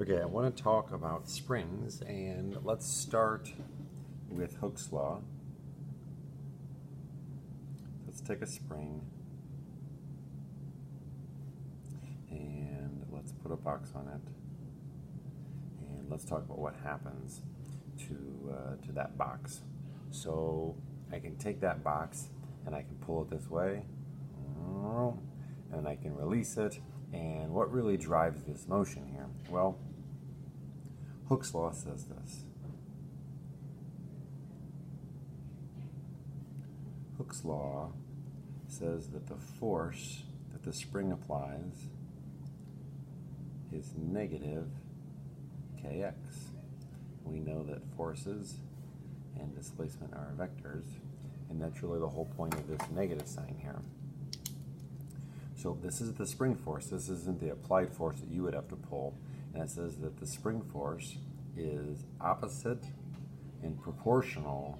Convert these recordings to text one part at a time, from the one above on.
Okay, I want to talk about springs, and let's start with Hooke's law. Let's take a spring and let's put a box on it, and let's talk about what happens to that box. So I can take that box and I can pull it this way, and I can release it. And what really drives this motion here? Well, Hooke's law says this. Hooke's law says that the force that the spring applies is negative kx. We know that forces and displacement are vectors, and that's really the whole point of this negative sign here. So this is the spring force. This isn't the applied force that you would have to pull. And it says that the spring force is opposite and proportional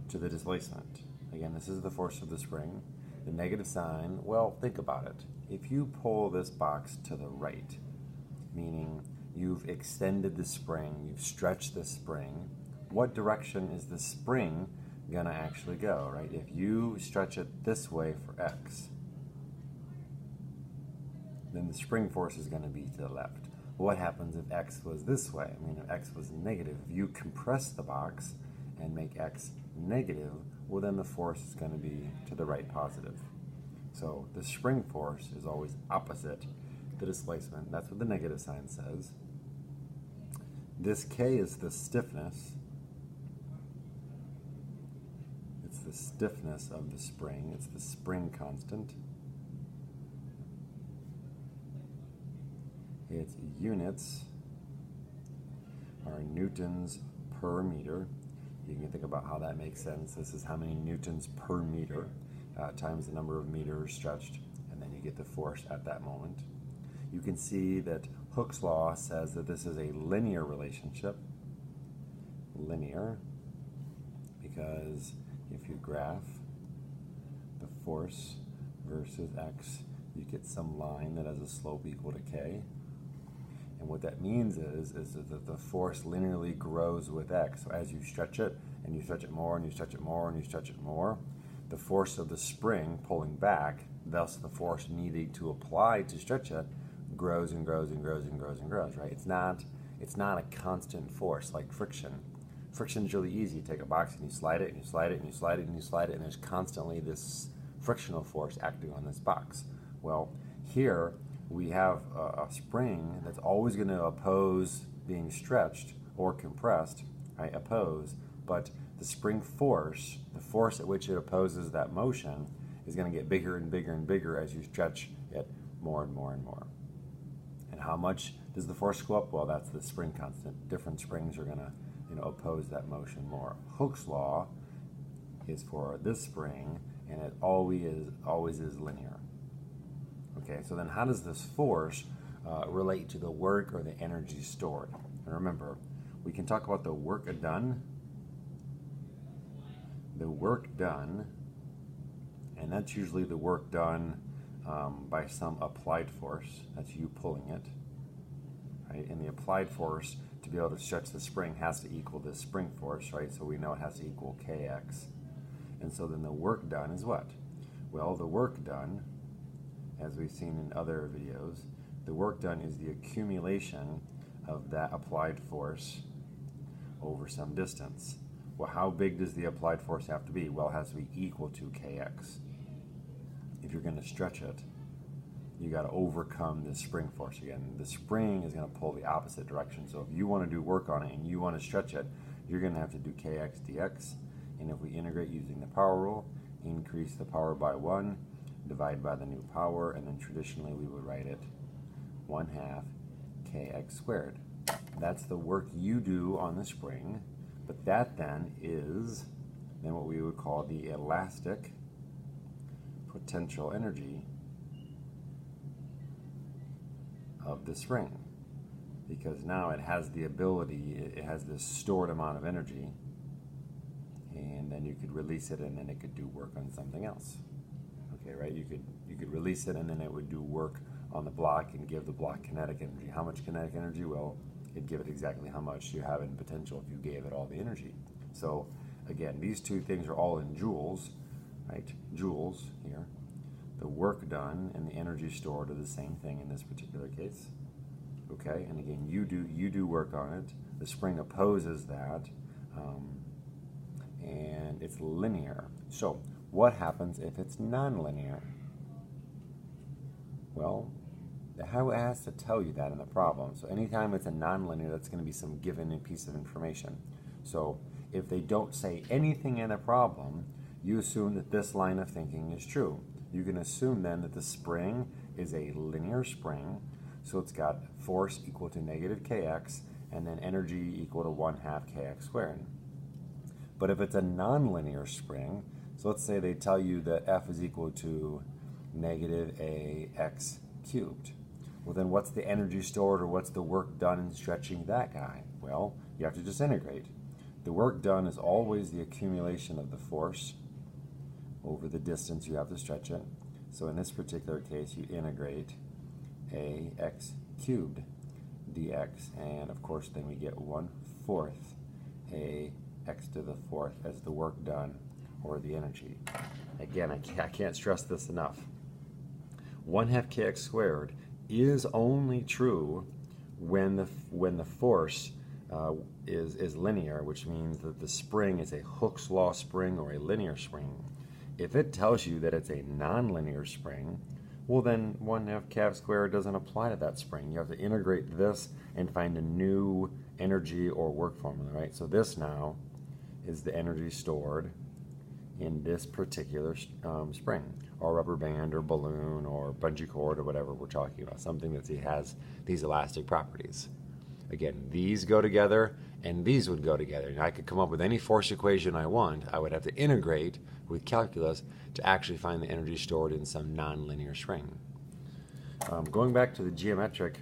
to the displacement. Again, this is the force of the spring. The negative sign, well, think about it. If you pull this box to the right, meaning you've extended the spring, you've stretched the spring, what direction is the spring gonna actually go, right? If you stretch it this way for x, then the spring force is going to be to the left. What happens if x was this way? I mean, if x was negative, if you compress the box and make x negative, well, then the force is going to be to the right, positive. So the spring force is always opposite the displacement. That's what the negative sign says. This k is the stiffness. It's the stiffness of the spring. It's the spring constant. Its units are newtons per meter. You can think about how that makes sense. This is how many newtons per meter times the number of meters stretched, and then you get the force at that moment. You can see that Hooke's law says that this is a linear relationship. Linear, because if you graph the force versus x, you get some line that has a slope equal to k. And what that means is that the force linearly grows with x. So as you stretch it, and you stretch it more, and you stretch it more, and you stretch it more, the force of the spring pulling back, thus the force needed to apply to stretch it, grows and grows and grows and grows and grows, right? It's not a constant force like friction. Friction is really easy. You take a box and you slide it, and you slide it, and you slide it, and you slide it, and there's constantly this frictional force acting on this box. Well, here, we have a spring that's always going to oppose being stretched or compressed, right? Oppose, but the spring force, the force at which it opposes that motion, is going to get bigger and bigger and bigger as you stretch it more and more and more. And how much does the force go up? Well, that's the spring constant. Different springs are going to, oppose that motion more. Hooke's law is for this spring, and it always is linear. Okay, so then how does this force relate to the work or the energy stored? And remember, we can talk about the work done, and that's usually the work done by some applied force. That's you pulling it, right? And the applied force, to be able to stretch the spring, has to equal this spring force, right? So we know it has to equal kx. And so then the work done is what? Well, the work done, as we've seen in other videos, the work done is the accumulation of that applied force over some distance. Well, how big does the applied force have to be? Well, it has to be equal to kx. If you're going to stretch it, you got to overcome the spring force again. The spring is going to pull the opposite direction. So if you want to do work on it and you want to stretch it, you're going to have to do kx dx. And if we integrate using the power rule, increase the power by 1, divide by the new power, and then traditionally we would write it 1/2 kx squared. That's the work you do on the spring, but that then is what we would call the elastic potential energy of the spring, because now it has the ability, it has this stored amount of energy, and then you could release it and then it could do work on something else. Okay, right? You could release it and then it would do work on the block and give the block kinetic energy. How much kinetic energy? Well, it'd give it exactly how much you have in potential if you gave it all the energy. So again, these two things are all in joules, right? Joules here. The work done and the energy stored are the same thing in this particular case. Okay, and again, you do work on it. The spring opposes that, and it's linear. So what happens if it's nonlinear? Well, how it has to tell you that in the problem. So anytime it's a nonlinear, that's going to be some given piece of information. So if they don't say anything in the problem, you assume that this line of thinking is true. You can assume then that the spring is a linear spring, so it's got force equal to negative kx, and then energy equal to 1/2 kx squared. But if it's a nonlinear spring, so let's say they tell you that F is equal to negative ax cubed. Well, then what's the energy stored, or what's the work done in stretching that guy? Well, you have to just integrate. The work done is always the accumulation of the force over the distance you have to stretch it. So in this particular case, you integrate ax cubed dx, and of course then we get 1/4 ax to the 4th as the work done, or the energy. Again, I can't stress this enough. 1/2 kx squared is only true when the force is linear, which means that the spring is a Hooke's law spring or a linear spring. If it tells you that it's a nonlinear spring, well then 1/2 kf squared doesn't apply to that spring. You have to integrate this and find a new energy or work formula, right? So this now is the energy stored in this particular spring, or rubber band, or balloon, or bungee cord, or whatever we're talking about, something that has these elastic properties. Again, these go together, and these would go together. And I could come up with any force equation I want. I would have to integrate with calculus to actually find the energy stored in some nonlinear spring. Going back to the geometric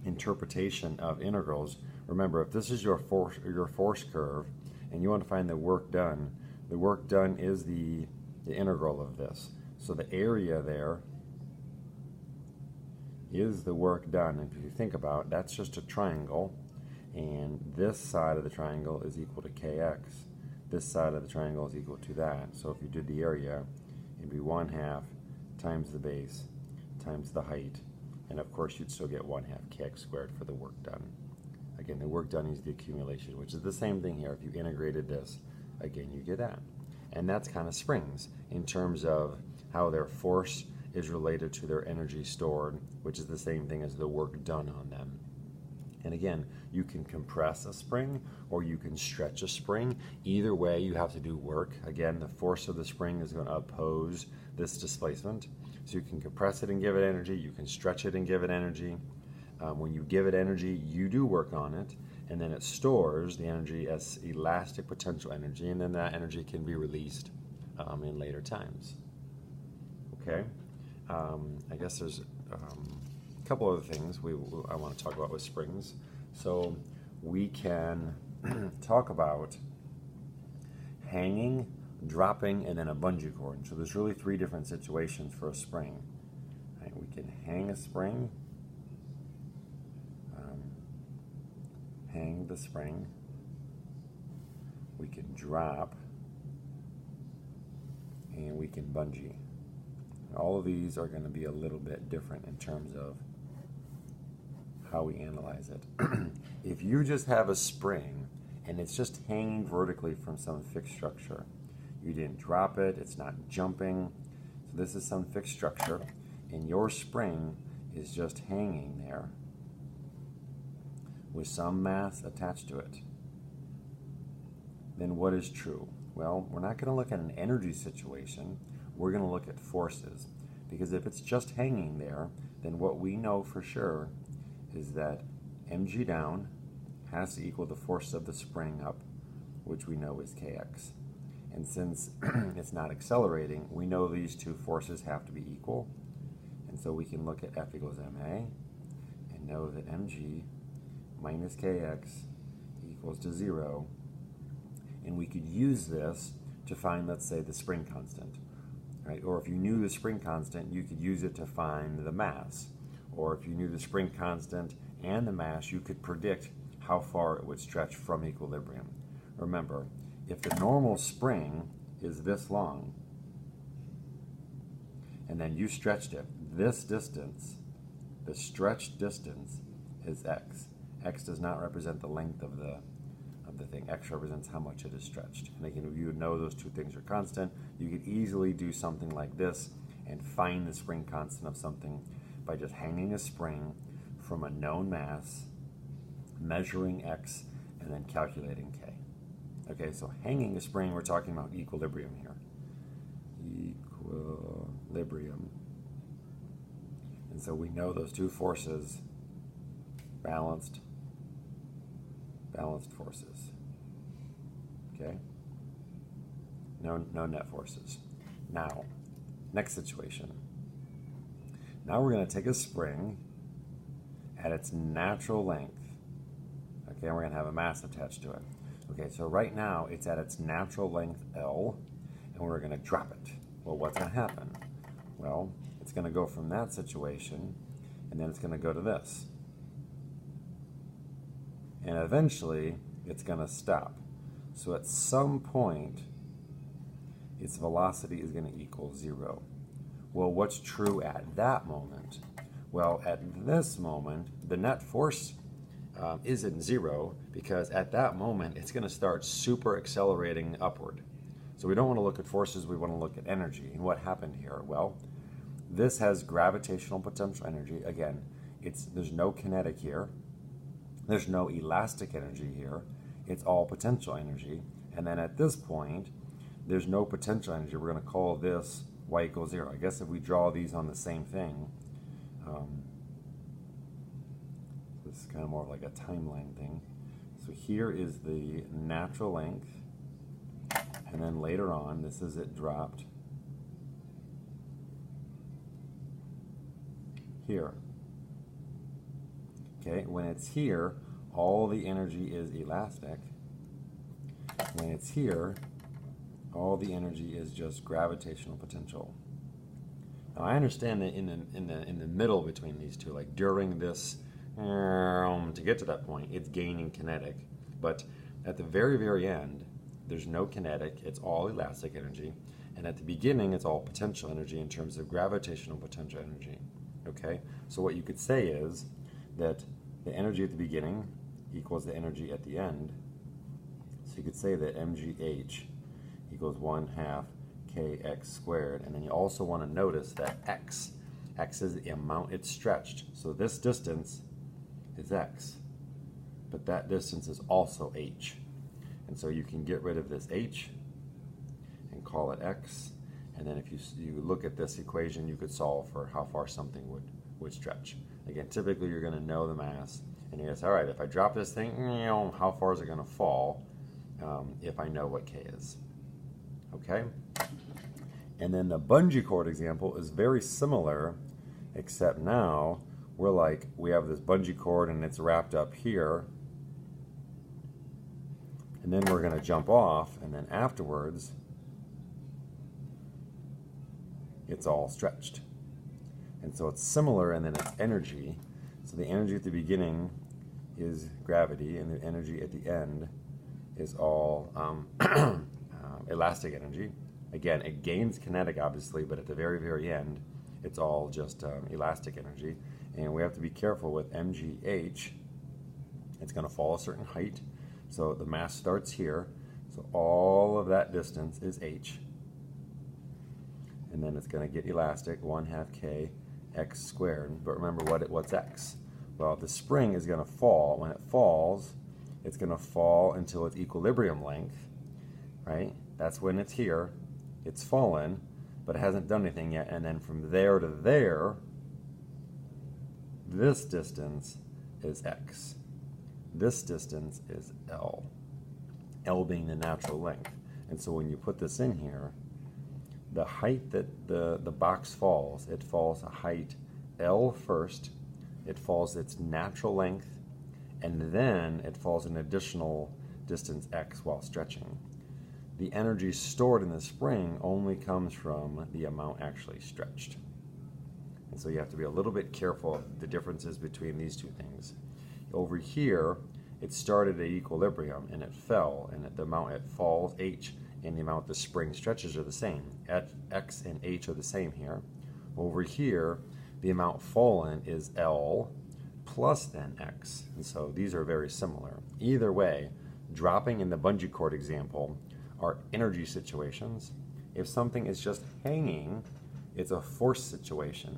interpretation of integrals, remember, if this is your force curve, and you want to find the work done is the integral of this. So the area there is the work done. And if you think about it, that's just a triangle, and this side of the triangle is equal to kx. This side of the triangle is equal to that. So if you did the area, it'd be 1/2 times the base times the height, and of course you'd still get 1/2 kx squared for the work done. Again, the work done is the accumulation, which is the same thing here. If you integrated this, again, you get that. And that's kind of springs in terms of how their force is related to their energy stored, which is the same thing as the work done on them. And again, you can compress a spring or you can stretch a spring. Either way, you have to do work. Again, the force of the spring is going to oppose this displacement. So you can compress it and give it energy. You can stretch it and give it energy. When you give it energy, you do work on it, and then it stores the energy as elastic potential energy, and then that energy can be released in later times. Okay? I guess there's a couple other things I want to talk about with springs. So we can talk about hanging, dropping, and then a bungee cord. So there's really 3 different situations for a spring. Right? We can hang a spring, hang the spring, we can drop, and we can bungee. All of these are going to be a little bit different in terms of how we analyze it. If you just have a spring and it's just hanging vertically from some fixed structure, you didn't drop it, it's not jumping, so this is some fixed structure, and your spring is just hanging there with some mass attached to it, then what is true? Well, we're not going to look at an energy situation, we're going to look at forces. Because if it's just hanging there, then what we know for sure is that mg down has to equal the force of the spring up, which we know is kx. And since it's not accelerating, we know these two forces have to be equal. And so we can look at F equals ma and know that mg minus kx equals to 0. And we could use this to find, let's say, the spring constant. right? Or if you knew the spring constant, you could use it to find the mass. Or if you knew the spring constant and the mass, you could predict how far it would stretch from equilibrium. Remember, if the normal spring is this long, and then you stretched it, this distance, the stretched distance is x. X does not represent the length of the thing. X represents how much it is stretched. And again, if you would know those two things are constant, you could easily do something like this and find the spring constant of something by just hanging a spring from a known mass, measuring x, and then calculating k. Okay, so hanging a spring, we're talking about equilibrium here. Equilibrium. And so we know those two forces, balanced forces. Okay? No net forces. Now, next situation. Now we're going to take a spring at its natural length. Okay, and we're going to have a mass attached to it. Okay, so right now it's at its natural length L, and we're going to drop it. Well, what's going to happen? Well, it's going to go from that situation, and then it's going to go to this. And eventually, it's going to stop. So at some point, its velocity is going to equal 0. Well, what's true at that moment? Well, at this moment, the net force isn't 0, because at that moment, it's going to start super accelerating upward. So we don't want to look at forces, we want to look at energy. And what happened here? Well, this has gravitational potential energy. Again, there's no kinetic here. There's no elastic energy here. It's all potential energy. And then at this point, there's no potential energy. We're going to call this y equals 0. I guess if we draw these on the same thing, this is kind of more of like a timeline thing. So here is the natural length, and then later on, this is it dropped here. Okay, when it's here, all the energy is elastic. When it's here, all the energy is just gravitational potential. Now I understand that in the middle between these two, like during this, to get to that point, it's gaining kinetic. But at the very, very end, there's no kinetic, it's all elastic energy. And at the beginning, it's all potential energy in terms of gravitational potential energy. Okay? So what you could say is that the energy at the beginning equals the energy at the end. So you could say that mgh equals 1/2 kx squared. And then you also want to notice that x is the amount it's stretched. So this distance is x, but that distance is also h. And so you can get rid of this h and call it x. And then if you look at this equation, you could solve for how far something would stretch. Again, typically you're going to know the mass, and you say, all right, if I drop this thing, how far is it going to fall if I know what k is? Okay? And then the bungee cord example is very similar, except now we have this bungee cord and it's wrapped up here, and then we're going to jump off, and then afterwards it's all stretched. And so it's similar, and then it's energy. So the energy at the beginning is gravity, and the energy at the end is all elastic energy. Again, it gains kinetic, obviously, but at the very, very end, it's all just elastic energy. And we have to be careful with mgh. It's going to fall a certain height. So the mass starts here. So all of that distance is h. And then it's going to get elastic, 1/2 k x squared. But remember, what's x? Well, the spring is going to fall. When it falls, it's going to fall until its equilibrium length, right? That's when it's here. It's fallen, but it hasn't done anything yet. And then from there to there, this distance is x. This distance is L. L being the natural length. And so when you put this in here, the height that the box falls, it falls a height L first, it falls its natural length, and then it falls an additional distance x while stretching. the energy stored in the spring only comes from the amount actually stretched. And so you have to be a little bit careful of the differences between these two things. Over here, it started at equilibrium and it fell, and the amount it falls, h, and the amount the spring stretches are the same. X and h are the same here. Over here, the amount fallen is L plus then X. And so these are very similar. Either way, dropping in the bungee cord example are energy situations. If something is just hanging, it's a force situation.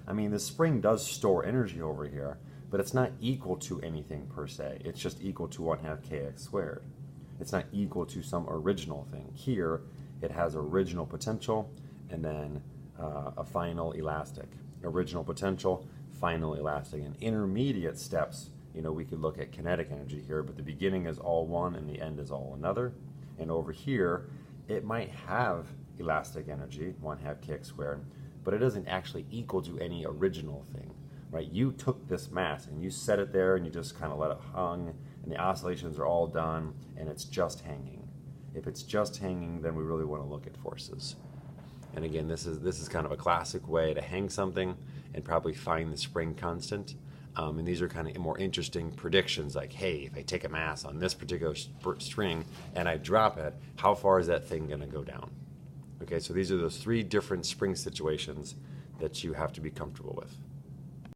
I mean, the spring does store energy over here, but it's not equal to anything per se. It's just equal to 1/2 kx squared. It's not equal to some original thing. Here, it has original potential and then a final elastic. Original potential, final elastic. And intermediate steps, you know, we could look at kinetic energy here, but the beginning is all one and the end is all another. And over here, it might have elastic energy, 1/2 kx squared, but it doesn't actually equal to any original thing, right? You took this mass and you set it there and you just kind of let it hang, and the oscillations are all done and it's just hanging. If it's just hanging, then we really want to look at forces. And again, this is kind of a classic way to hang something and probably find the spring constant. And these are kind of more interesting predictions, like, hey, if I take a mass on this particular string and I drop it, how far is that thing going to go down? Okay, so these are those 3 different spring situations that you have to be comfortable with.